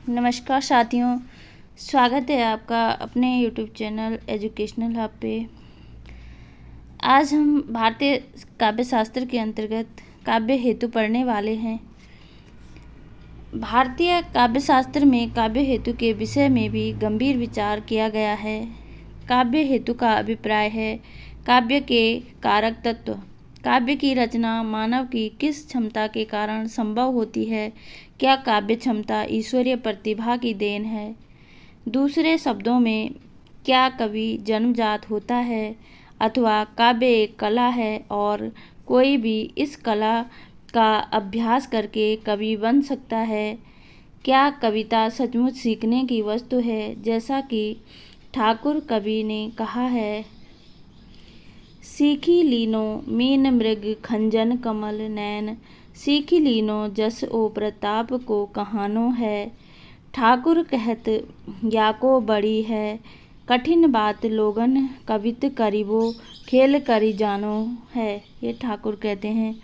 नमस्कार साथियों, स्वागत है आपका अपने YouTube चैनल एजुकेशनल हब पे। आज हम भारतीय काव्य शास्त्र के अंतर्गत काव्य हेतु पढ़ने वाले हैं। भारतीय काव्य शास्त्र में काव्य हेतु के विषय में भी गंभीर विचार किया गया है। काव्य हेतु का अभिप्राय है काव्य के कारक तत्व। काव्य की रचना मानव की किस क्षमता के कारण संभव होती है? क्या काव्य क्षमता ईश्वरीय प्रतिभा की देन है? दूसरे शब्दों में, क्या कवि जन्मजात होता है अथवा काव्य एक कला है और कोई भी इस कला का अभ्यास करके कवि बन सकता है? क्या कविता सचमुच सीखने की वस्तु है, जैसा कि ठाकुर कवि ने कहा है, सीखी लीनो मीन मृग खंजन कमल नैन, सीखी लीनो जस ओ प्रताप को कहानो है। ठाकुर कहत याको बड़ी है, कठिन बात लोगन कवित करीबो, खेल करी जानो है। ये ठाकुर कहते हैं।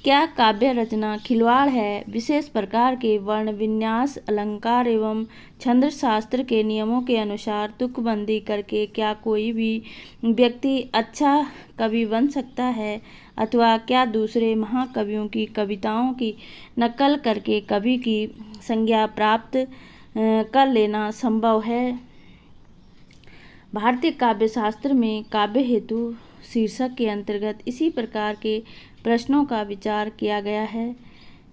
क्या काव्य रचना खिलवाड़ है? विशेष प्रकार के वर्ण विन्यास, अलंकार एवं छंद शास्त्र के नियमों के अनुसार तुकबंदी करके क्या कोई भी व्यक्ति अच्छा कवि बन सकता है? अथवा क्या दूसरे महाकवियों की कविताओं की नकल करके कवि की संज्ञा प्राप्त कर लेना संभव है? भारतीय काव्य शास्त्र में काव्य हेतु शीर्षक के अंतर्गत इसी प्रकार के प्रश्नों का विचार किया गया है।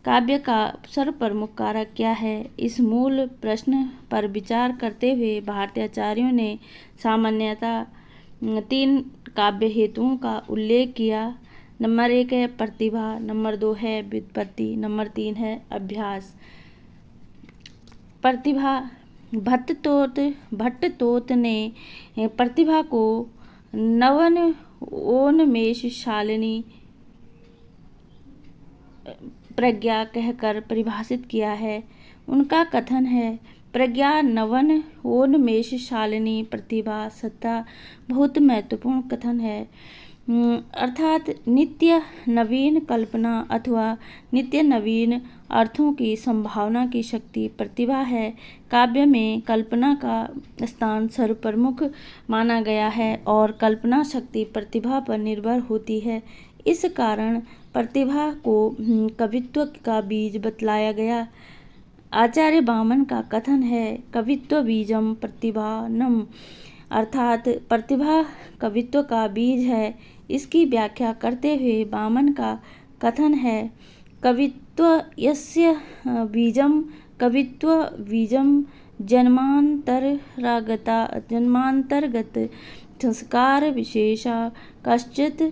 काव्य का सर्वप्रमुख कारक क्या है? इस मूल प्रश्न पर विचार करते हुए भारतीय आचार्यों ने सामान्यतः 3 काव्य हेतुओं का उल्लेख किया। नंबर 1 है प्रतिभा, नंबर 2 है व्युत्पत्ति, नंबर 3 है अभ्यास। प्रतिभा। भट्टतोत ने प्रतिभा को नवोन्मेषशालिनी प्रज्ञा कहकर परिभाषित किया है। उनका कथन है, प्रज्ञा नवोन्मेषशालिनी प्रतिभा सत्ता बहुत महत्वपूर्ण कथन है। अर्थात नित्य नवीन कल्पना अथवा नित्य नवीन अर्थों की संभावना की शक्ति प्रतिभा है। काव्य में कल्पना का स्थान सर्वप्रमुख माना गया है और कल्पना शक्ति प्रतिभा पर निर्भर होती है। इस कारण प्रतिभा को कवित्व का बीज बतलाया गया। आचार्य वामन का कथन है, कवित्व बीजम प्रतिभानम, अर्थात प्रतिभा कवित्व का बीज है। इसकी व्याख्या करते हुए वामन का कथन है, कवित्वस्य बीजम कवित्व बीजम जन्मांतर्गत संस्कार विशेषा कश्चित्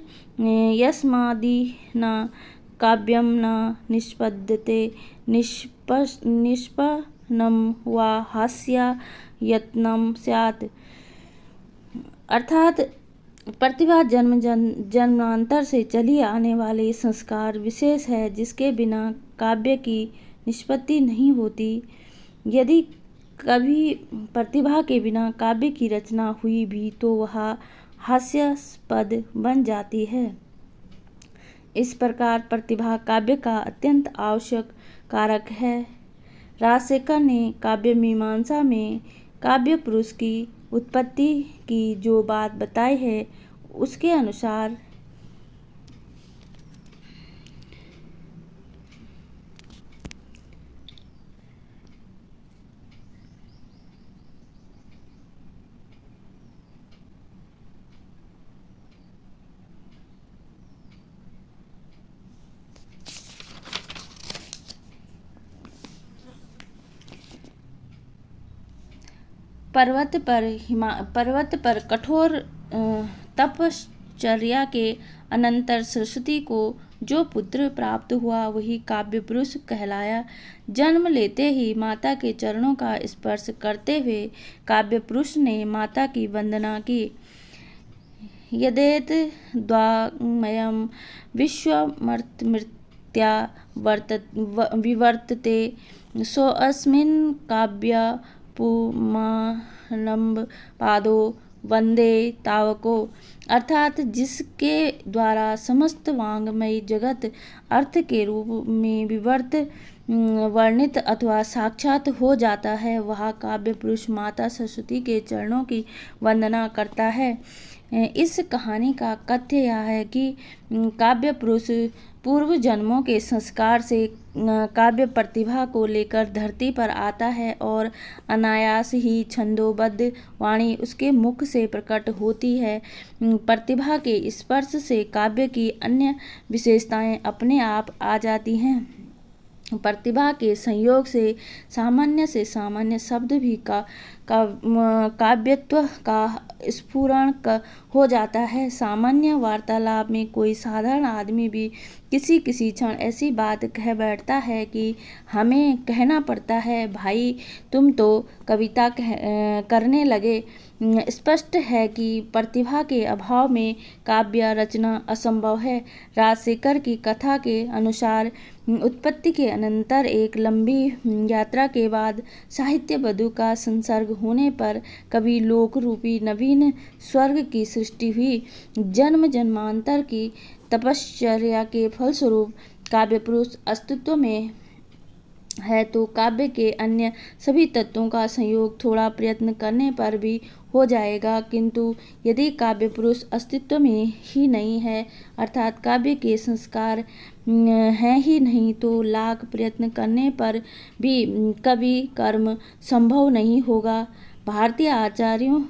यस्मादि न काव्यम न निष्पद्यते निष्पन्नं वा हास्ययत्नं स्यात्। अर्थात प्रतिभा जन्मांतर से चली आने वाली संस्कार विशेष है, जिसके बिना काव्य की निष्पत्ति नहीं होती। यदि कभी प्रतिभा के बिना काव्य की रचना हुई भी तो वह हास्यास्पद बन जाती है। इस प्रकार प्रतिभा काव्य का अत्यंत आवश्यक कारक है। राजशेखर ने काव्य मीमांसा में काव्य पुरुष की उत्पत्ति की जो बात बताई है, उसके अनुसार पर्वत पर कठोर तपश्चर्या के अनंतर सरस्वती को जो पुत्र प्राप्त हुआ वही काव्य पुरुष कहलाया। जन्म लेते ही माता के चरणों का स्पर्श करते हुए काव्य पुरुष ने माता की वंदना की। यदेत द्वामयं विश्वमर्त्या विवर्तते सोऽस्मिन् काव्य पुमानम्ब पादो वंदे तावको, अर्थात जिसके द्वारा समस्त वांग्मयी जगत अर्थ के रूप में विवर्त वर्णित अथवा साक्षात हो जाता है, वह काव्य पुरुष माता सरस्वती के चरणों की वंदना करता है। इस कहानी का तथ्य यह है कि काव्य पुरुष पूर्व जन्मों के संस्कार से काव्य प्रतिभा को लेकर धरती पर आता है और अनायास ही छंदोबद्ध वाणी उसके मुख से प्रकट होती है। प्रतिभा के स्पर्श से काव्य की अन्य विशेषताएं अपने आप आ जाती हैं। प्रतिभा के संयोग से सामान्य शब्द भी काव्यत्व का स्फुरण हो जाता है। सामान्य वार्तालाप में कोई साधारण आदमी भी किसी क्षण ऐसी बात कह बैठता है कि हमें कहना पड़ता है, भाई तुम तो कविता करने लगे। स्पष्ट है कि प्रतिभा के अभाव में काव्य रचना असंभव है। राजशेखर की कथा के अनुसार उत्पत्ति के अनंतर एक लंबी यात्रा के बाद साहित्य बधु का संसर्ग होने पर कवि लोक रूपी नवीन स्वर्ग की सृष्टि हुई। जन्म जन्मांतर की तपश्चर्या के फलस्वरूप काव्य पुरुष अस्तित्व में है तो काव्य के अन्य सभी तत्वों का संयोग थोड़ा प्रयत्न करने पर भी हो जाएगा, किंतु यदि काव्य पुरुष अस्तित्व में ही नहीं है, अर्थात काव्य के संस्कार हैं ही नहीं, तो लाख प्रयत्न करने पर भी कवि कर्म संभव नहीं होगा। भारतीय आचार्यों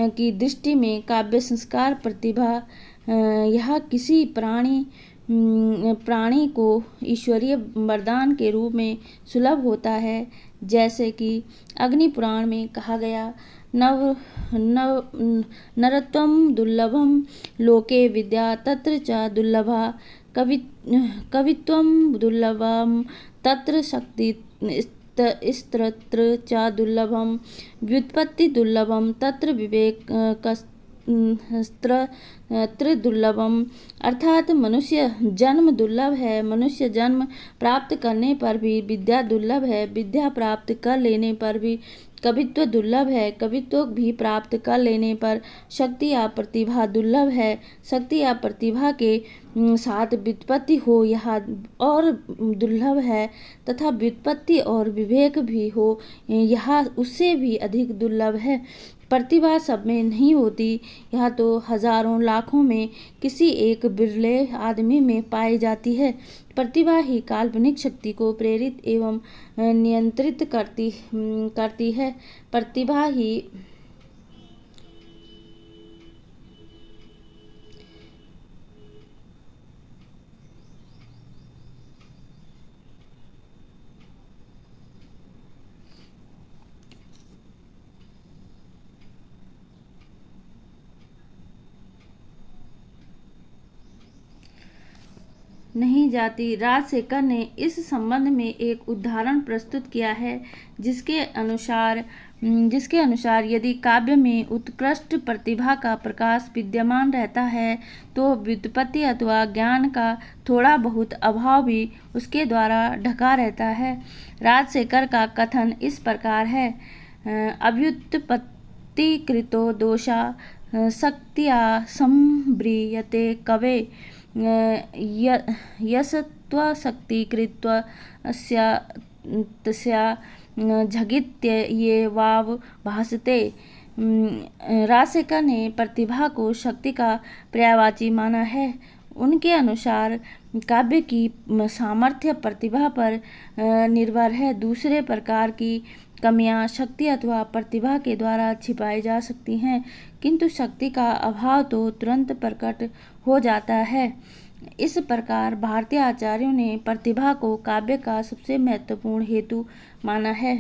की दृष्टि में काव्य संस्कार प्रतिभा यह किसी प्राणी को ईश्वरीय वरदान के रूप में सुलभ होता है। जैसे कि अग्नि पुराण में कहा गया, नरत्वं दुर्लभम लोके विद्या तत्र च दुर्लभा, कवित्वं दुर्लभम तत्र शक्ति स्त्रत्र च दुर्लभम, व्युत्पत्ति दुर्लभम तत्र विवेकस्त्र दुर्लभम। अर्थात मनुष्य जन्म दुर्लभ है, मनुष्य जन्म प्राप्त करने पर भी विद्या दुर्लभ है, विद्या प्राप्त कर लेने पर भी कवित्व दुर्लभ है, कवित्व भी प्राप्त कर लेने पर शक्ति या प्रतिभा दुर्लभ है, शक्ति या प्रतिभा के साथ व्युत्पत्ति हो यह और दुर्लभ है, तथा व्युत्पत्ति और विवेक भी हो यह उससे भी अधिक दुर्लभ है। प्रतिभा सब में नहीं होती, यह तो हजारों लाखों में किसी एक बिरले आदमी में पाई जाती है। प्रतिभा ही काल्पनिक शक्ति को प्रेरित एवं नियंत्रित करती है। प्रतिभा ही नहीं जाती। राजशेखर ने इस संबंध में एक उदाहरण प्रस्तुत किया है, जिसके अनुसार यदि काव्य में उत्कृष्ट प्रतिभा का प्रकाश विद्यमान रहता है तो व्युत्पत्ति अथवा ज्ञान का थोड़ा बहुत अभाव भी उसके द्वारा ढका रहता है। राजशेखर का कथन इस प्रकार है, अव्युत्पत्तिकृतो दोषा शक्त्या संव्रियते कवे, यस्त्वशक्तिकृतस्य झगित्येवाव भासते। राजशेखर ने प्रतिभा को शक्ति का पर्यायवाची माना है। उनके अनुसार काव्य की सामर्थ्य प्रतिभा पर निर्भर है। दूसरे प्रकार की कमियां शक्ति अथवा प्रतिभा के द्वारा छिपाई जा सकती हैं, किंतु शक्ति का अभाव तो तुरंत प्रकट हो जाता है। इस प्रकार भारतीय आचार्यों ने प्रतिभा को काव्य का सबसे महत्वपूर्ण हेतु माना है।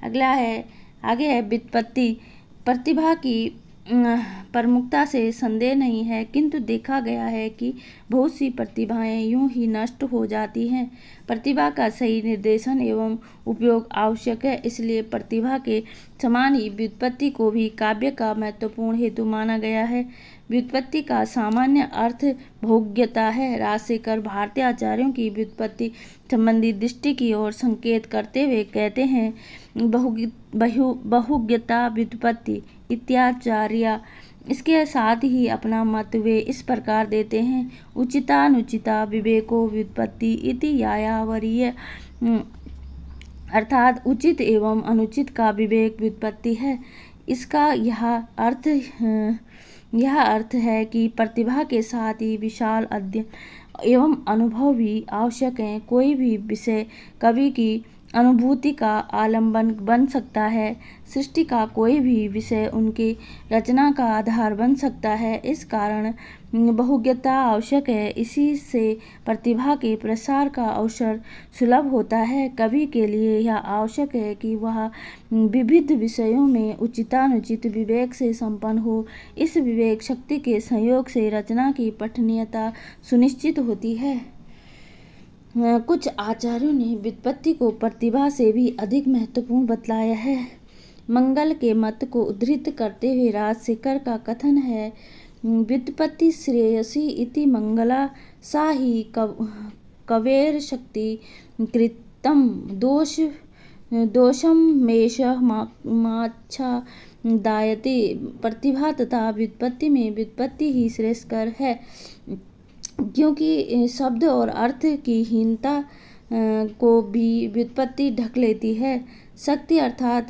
आगे है व्युत्पत्ति। प्रतिभा की प्रमुखता से संदेह नहीं है, किंतु देखा गया है कि बहुत सी प्रतिभाएं यूं ही नष्ट हो जाती हैं। प्रतिभा का सही निर्देशन एवं उपयोग आवश्यक है, इसलिए प्रतिभा के समान ही व्युत्पत्ति को भी काव्य का महत्वपूर्ण हेतु माना गया है। व्युत्पत्ति का सामान्य अर्थ भोग्यता है। राजशेखर भारतीय आचार्यों की व्युत्पत्ति संबंधी दृष्टि की ओर संकेत करते हुए कहते हैं, बहुज्ञता व्युत्पत्ति इत्याचार्या इसके साथ ही अपना मत वे इस प्रकार देते हैं। उचितानुचिता विवेको व्युत्पत्ति इति यायावरीय, अर्थात उचित एवं अनुचित का विवेक व्युत्पत्ति है। इसका यह अर्थ है कि प्रतिभा के साथ ही विशाल अध्ययन एवं अनुभव भी आवश्यक है। कोई भी विषय कवि की अनुभूति का आलंबन बन सकता है। सृष्टि का कोई भी विषय उनकी रचना का आधार बन सकता है। इस कारण बहुज्ञता आवश्यक है। इसी से प्रतिभा के प्रसार का अवसर सुलभ होता है। कवि के लिए यह आवश्यक है कि वह विविध विषयों में उचितानुचित विवेक से संपन्न हो। इस विवेक शक्ति के संयोग से रचना की पठनीयता सुनिश्चित होती है। कुछ आचार्यों ने व्युत्पत्ति को प्रतिभा से भी अधिक महत्वपूर्ण बतलाया है। मंगल के मत को उद्धृत करते हुए राजशेखर का कथन है, व्युत्पत्ति श्रेयसी इति मंगला सा ही कवेर शक्ति कृतम दोषम मेष माच्छा दायते। प्रतिभा तथा व्युत्पत्ति में व्युत्पत्ति ही श्रेष्ठकर है, क्योंकि शब्द और अर्थ की हीनता को भी व्युत्पत्ति ढक लेती है। शक्ति अर्थात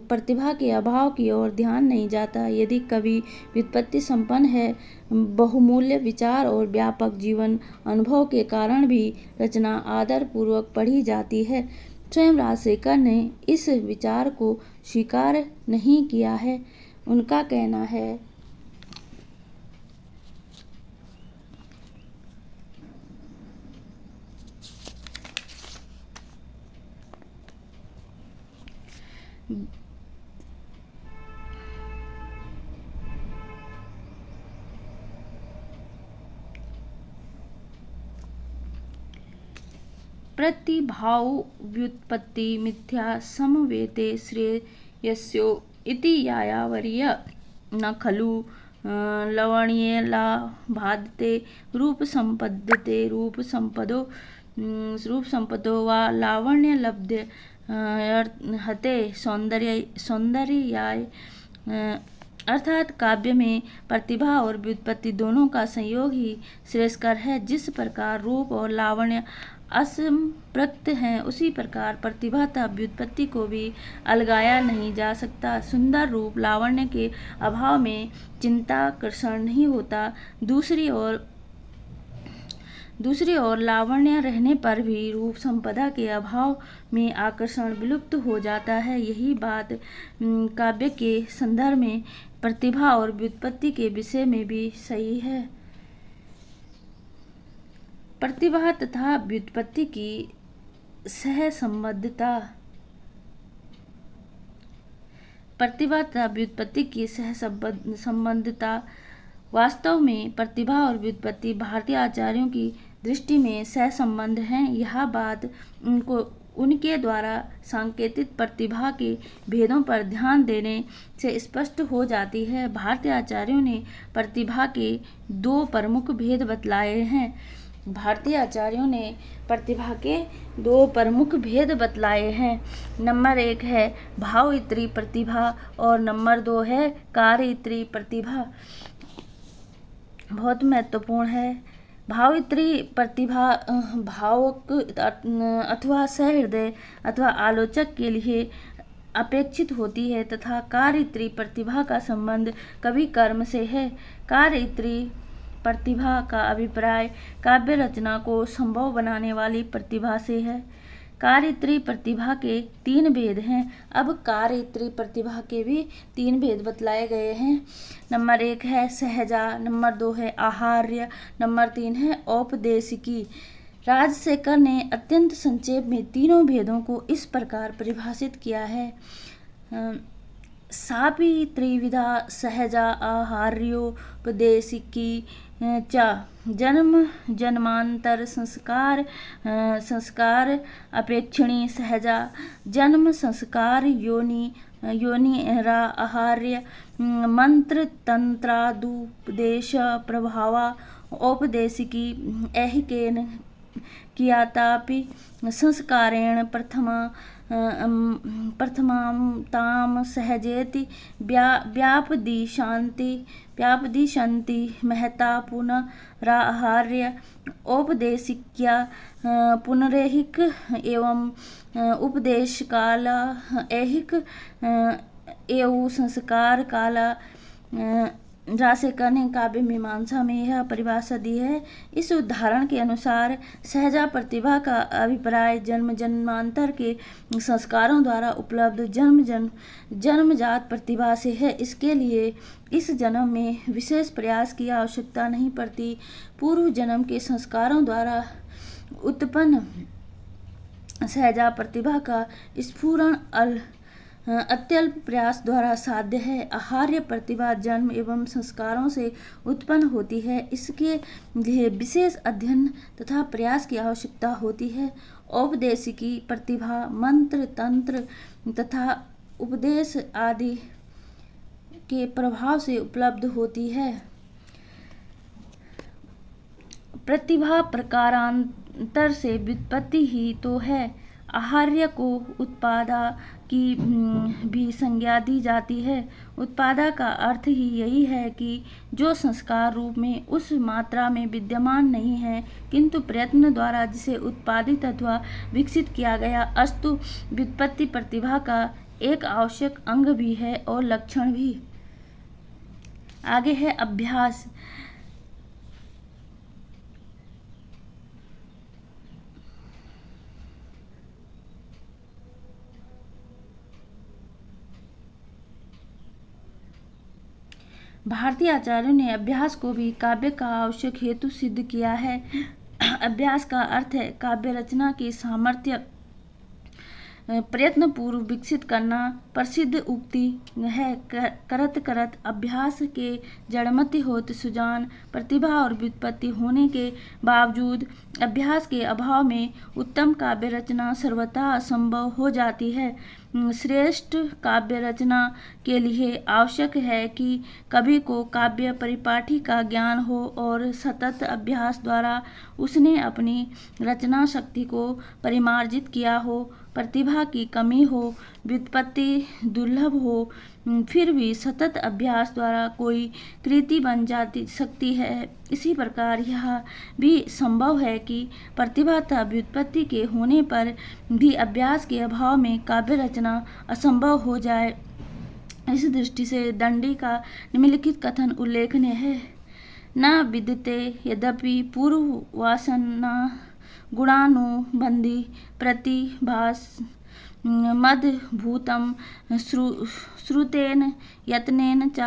प्रतिभा के अभाव की ओर ध्यान नहीं जाता। यदि कवि व्युत्पत्ति संपन्न है, बहुमूल्य विचार और व्यापक जीवन अनुभव के कारण भी रचना आदर पूर्वक पढ़ी जाती है। स्वयं राजशेखर ने इस विचार को स्वीकार नहीं किया है। उनका कहना है, प्रतिभाव व्युत्पत्ति मिथ्या समवेते श्रेयस्यो इति यायावरीय, न खलु लवण्येला भादते रूप संपदो वा लावण्य लब्धे हते सौंदर्याय। अर्थात काव्य में प्रतिभा और व्युत्पत्ति दोनों का संयोग ही श्रेष्ठकर है। जिस प्रकार रूप और लावण्य असंपृक्त हैं, उसी प्रकार प्रतिभा तथा व्युत्पत्ति को भी अलगाया नहीं जा सकता। सुंदर रूप लावण्य के अभाव में चित्ताकर्षण नहीं होता। दूसरी ओर लावण्य रहने पर भी रूप संपदा के अभाव में आकर्षण विलुप्त हो जाता है। यही बात काव्य के संदर्भ में प्रतिभा और व्युत्पत्ति के विषय में भी सही है। प्रतिभा तथा व्युत्पत्ति की सहसंबद्धता। प्रतिभा तथा व्युत्पत्ति की सहसंबद्धता। वास्तव में प्रतिभा और व्युत्पत्ति भारतीय आचार्यों की दृष्टि में सहसंबंध हैं। यह बात उनके द्वारा सांकेतित प्रतिभा के भेदों पर ध्यान देने से स्पष्ट हो जाती है। भारतीय आचार्यों ने प्रतिभा के दो प्रमुख भेद बतलाए हैं। नंबर 1 है भाव-इत्री प्रतिभा और नंबर 2 है कार्य-इत्री प्रतिभा। बहुत महत्वपूर्ण है। भाव-इत्री प्रतिभा भावुक अथवा सहृदय अथवा आलोचक के लिए अपेक्षित होती है तथा कार्य-इत्री प्रतिभा का संबंध कवि कर्म से है। कार्य-इत्री प्रतिभा का अभिप्राय काव्य रचना को संभव बनाने वाली प्रतिभा से है। कार्य-इत्री प्रतिभा के 3 भेद हैं। अब कार्य-इत्री प्रतिभा के भी 3 भेद बतलाए गए हैं। नंबर 1 है सहजा, नंबर 2 है आहार्य, नंबर 3 है औपदेशिकी। राजशेखर ने अत्यंत संक्षेप में तीनों भेदों को इस प्रकार परिभाषित किया है। सापि त्रिविधा सहजा आहार्योपदेशिकी च जन्म जन्मांतर संस्कार अपेक्षिणी सहजा जन्म संस्कार योनि रा आहार्य मंत्र तंत्रादुपदेश प्रभावा औपदेशिकी ऐहिकेन कियातापि संस्कारेण प्रथमा प्रथमां तां सहजेति व्यापदिशन्ति महता पुनराहार्य औपदेशिक्या पुनरेहिक एवं उपदेशकाल ऐहिक एवं संस्कार काला। रासेकर ने काव्य मीमांसा में यह परिभाषा दी है। इस उदाहरण के अनुसार सहजा प्रतिभा का अभिप्राय जन्म जन्मांतर के संस्कारों द्वारा उपलब्ध जन्मजात प्रतिभा से है। इसके लिए इस जन्म में विशेष प्रयास की आवश्यकता नहीं पड़ती। पूर्व जन्म के संस्कारों द्वारा उत्पन्न सहजा प्रतिभा का स्फुरण अत्यल्प प्रयास द्वारा साध्य है। आहार्य प्रतिभा जन्म एवं संस्कारों से उत्पन्न होती है। इसके लिए विशेष अध्ययन तथा प्रयास की आवश्यकता होती है। औपदेशिकी प्रतिभा मंत्र तंत्र तथा उपदेश आदि के प्रभाव से उपलब्ध होती है। प्रतिभा प्रकारांतर से व्युत्पत्ति ही तो है। आहार्य को उत्पादा की भी संज्ञा दी जाती है। उत्पादा का अर्थ ही यही है कि जो संस्कार रूप में उस मात्रा में विद्यमान नहीं है, किंतु प्रयत्न द्वारा जिसे उत्पादित अथवा विकसित किया गया। अस्तु व्युत्पत्ति प्रतिभा का एक आवश्यक अंग भी है और लक्षण भी। आगे है अभ्यास। भारतीय आचार्यों ने अभ्यास को भी काव्य का आवश्यक हेतु सिद्ध किया है। अभ्यास का अर्थ है काव्य रचना की सामर्थ्य प्रयत्न पूर्व विकसित करना। प्रसिद्ध उक्ति है करत करत अभ्यास के जड़मति होत सुजान। प्रतिभा और व्युत्पत्ति होने के बावजूद अभ्यास के अभाव में उत्तम काव्य रचना सर्वथा असंभव हो जाती है। श्रेष्ठ काव्य रचना के लिए आवश्यक है कि कवि को काव्य परिपाठी का ज्ञान हो और सतत अभ्यास द्वारा उसने अपनी रचना शक्ति को परिमार्जित किया हो। प्रतिभा की कमी हो, व्युत्पत्ति दुर्लभ हो, फिर भी सतत अभ्यास द्वारा कोई कृति बन जाती सकती है। इसी प्रकार यह भी संभव है कि प्रतिभा तथा व्युत्पत्ति के होने पर भी अभ्यास के अभाव में काव्य रचना असंभव हो जाए। इस दृष्टि से दंडी का निम्नलिखित कथन उल्लेखनीय है। न विद्यते यद्यपि पूर्व वासना गुणानुबंधी प्रतिभास मदभूतं श्रुतेन यत्नेन च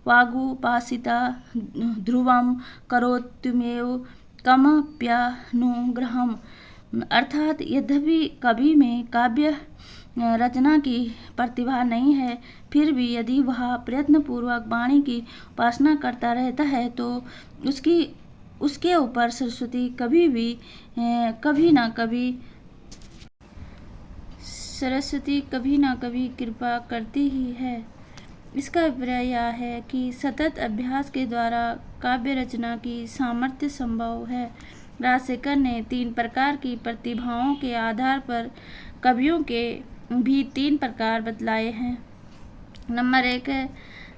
वागुपासिता ध्रुवं करोत्युमेव कमप्यनुग्रहम्। अर्थात यद्यपि कवि में काव्य रचना की प्रतिभा नहीं है, फिर भी यदि वह प्रयत्नपूर्वक वाणी की उपासना करता रहता है तो उसके ऊपर सरस्वती कभी ना कभी कृपा करती ही है। इसका अभिप्राय यह है कि सतत अभ्यास के द्वारा काव्य रचना की सामर्थ्य संभव है। राजशेखर ने 3 प्रकार की प्रतिभाओं के आधार पर कवियों के भी 3 प्रकार बतलाए हैं। नंबर 1 है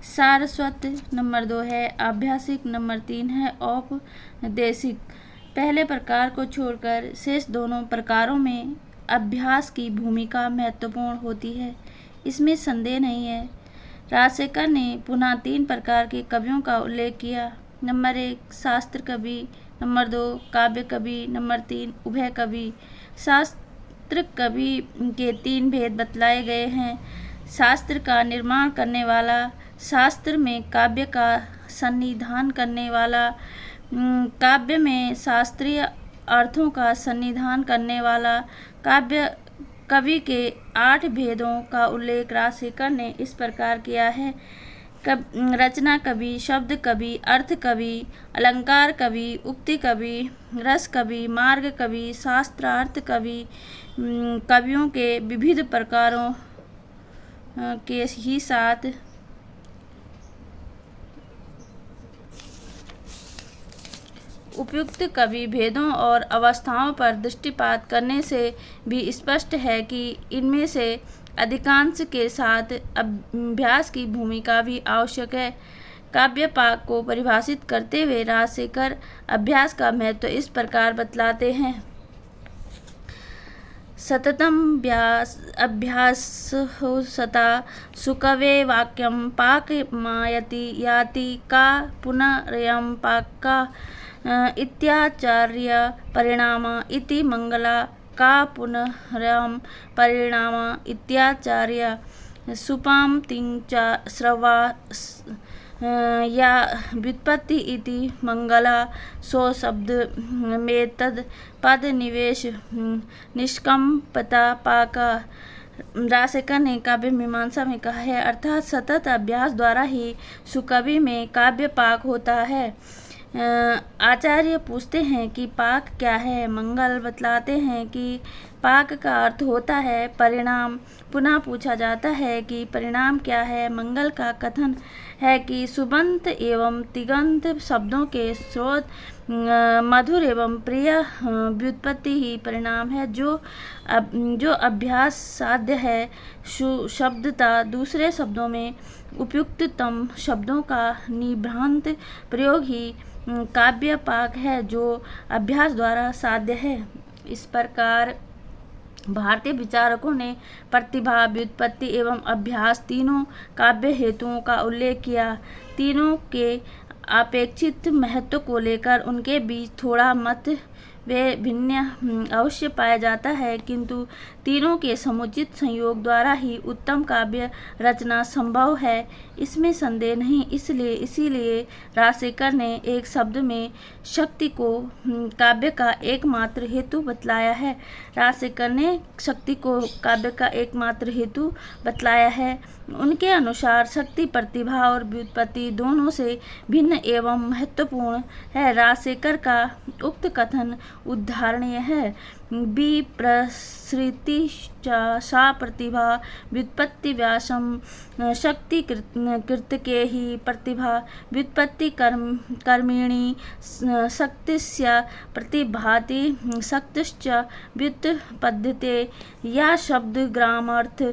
सारस्वत, नंबर 2 है आभ्यासिक, नंबर 3 है औपदेशिक। पहले प्रकार को छोड़कर शेष दोनों प्रकारों में अभ्यास की भूमिका महत्वपूर्ण होती है, इसमें संदेह नहीं है। राजशेखर ने पुनः 3 प्रकार के कवियों का उल्लेख किया। नंबर 1 शास्त्र कवि, नंबर 2 काव्य कवि, नंबर 3 उभय कवि। शास्त्र कवि के 3 भेद बतलाए गए हैं। शास्त्र का निर्माण करने वाला, शास्त्र में काव्य का सन्निधान करने वाला, काव्य में शास्त्रीय अर्थों का सन्निधान करने वाला। काव्य कवि के 8 भेदों का उल्लेख राजशेखर ने इस प्रकार किया है। रचना कवि, शब्द कवि, अर्थ कवि, अलंकार कवि, उक्ति कवि, रस कवि, मार्ग कवि, शास्त्रार्थ कवि। कवियों के विविध प्रकारों के ही साथ उपयुक्त कवि भेदों और अवस्थाओं पर दृष्टिपात करने से भी स्पष्ट है कि इनमें से अधिकांश के साथ अभ्यास की भूमिका भी आवश्यक है। काव्य पाक को परिभाषित करते हुए राजशेखर अभ्यास का महत्व इस प्रकार बतलाते हैं। सततम अभ्यासो सता सुकवे वाक्यम पाकमायति याति का पुनरयं पाका इत्याचार्य परिणामा इति मंगला का पुनरयं परिणामा इत्याचार्य सुपाम तिंचा श्रवा या व्युत्पत्ति इति मंगला सो शब्द में तद पद निवेश निष्कंपता पाका। राजशेखर ने काव्य मीमांसा में कहा है, अर्थात सतत अभ्यास द्वारा ही सुकवि में काव्य पाक होता है। आचार्य पूछते हैं कि पाक क्या है। मंगल बतलाते हैं कि पाक का अर्थ होता है परिणाम। पुनः पूछा जाता है कि परिणाम क्या है। मंगल का कथन है कि सुबंत एवं तिगंत शब्दों के स्रोत मधुर एवं प्रिय व्युत्पत्ति ही परिणाम है। जो अभ्यास साध्य है शब्दता दूसरे शब्दों में उपयुक्ततम शब्दों का निभ्रांत प्रयोग ही काव्य पाक है जो अभ्यास द्वारा साध्य है। इस प्रकार भारतीय विचारकों ने प्रतिभा, व्युत्पत्ति एवं अभ्यास तीनों काव्य हेतुओं का उल्लेख किया। तीनों के अपेक्षित महत्व को लेकर उनके बीच थोड़ा मत वे भिन्न अवश्य पाया जाता है, किंतु तीनों के समुचित संयोग द्वारा ही उत्तम काव्य रचना संभव है, इसमें संदेह नहीं। इसीलिए राजशेखर ने एक शब्द में शक्ति को काव्य का एकमात्र हेतु बतलाया है। राजशेखर ने शक्ति को काव्य का एकमात्र हेतु बतलाया है। उनके अनुसार शक्ति प्रतिभा और व्युत्पत्ति दोनों से भिन्न एवं महत्वपूर्ण है। राजशेखर का उक्त कथन उदाहरणीय है। विप्रसृति सा प्रतिभा व्युत्पत्ति व्यासम शक्ति कृतके ही प्रतिभा व्युत्पत्ति कर्मिणी शक्तिस्य प्रतिभाति शक्तिश्च व्युत्पद्यते। या शब्द ग्रामार्थ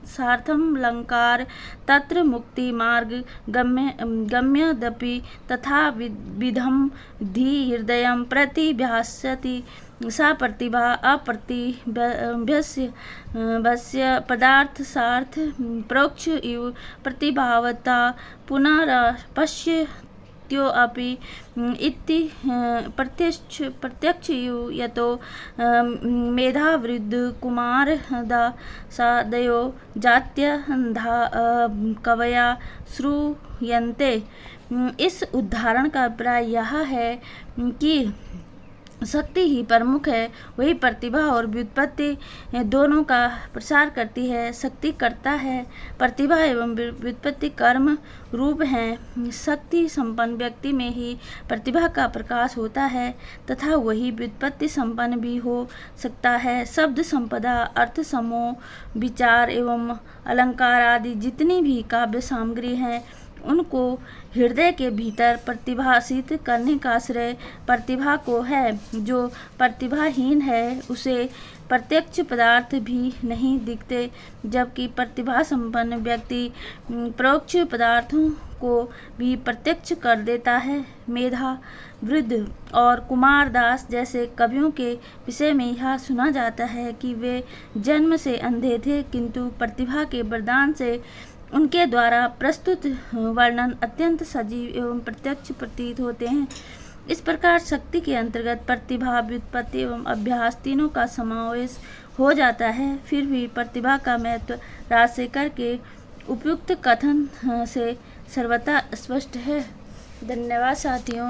सार्थम अलंकार तत्र मुक्ति मार्ग गम्यदपि तथा विधम धी हृदय प्रतिभास्यति। सा प्रतिभा अप्रतिभस्य पदार्थार्थ प्रोक्ष इव प्रतिभावता पुनरपश्यत्योऽपि इति प्रत्यक्ष इव यतो मेधावृद्ध कुमारदासादयो जात्यन्धा कवया श्रूयन्ते। इस उदाहरण का अभिप्राय यह है कि शक्ति ही प्रमुख है, वही प्रतिभा और व्युत्पत्ति दोनों का प्रसार करती है। शक्ति करता है, प्रतिभा एवं व्युत्पत्ति कर्म रूप हैं। शक्ति संपन्न व्यक्ति में ही प्रतिभा का प्रकाश होता है तथा वही व्युत्पत्ति संपन्न भी हो सकता है। शब्द संपदा, अर्थ समूह, विचार एवं अलंकार आदि जितनी भी काव्य सामग्री हैं उनको हृदय के भीतर प्रतिभासित करने का श्रेय प्रतिभा को है। जो प्रतिभाहीन है उसे प्रत्यक्ष पदार्थ भी नहीं दिखते, जबकि प्रतिभा संपन्न व्यक्ति परोक्ष पदार्थों को भी प्रत्यक्ष कर देता है। मेधा वृद्ध और कुमारदास जैसे कवियों के विषय में यह सुना जाता है कि वे जन्म से अंधे थे, किंतु प्रतिभा के वरदान से उनके द्वारा प्रस्तुत वर्णन अत्यंत सजीव एवं प्रत्यक्ष प्रतीत होते हैं। इस प्रकार शक्ति के अंतर्गत प्रतिभा, व्युत्पत्ति एवं अभ्यास तीनों का समावेश हो जाता है। फिर भी प्रतिभा का महत्व राजशेखर के उपयुक्त कथन से सर्वथा स्पष्ट है। धन्यवाद साथियों।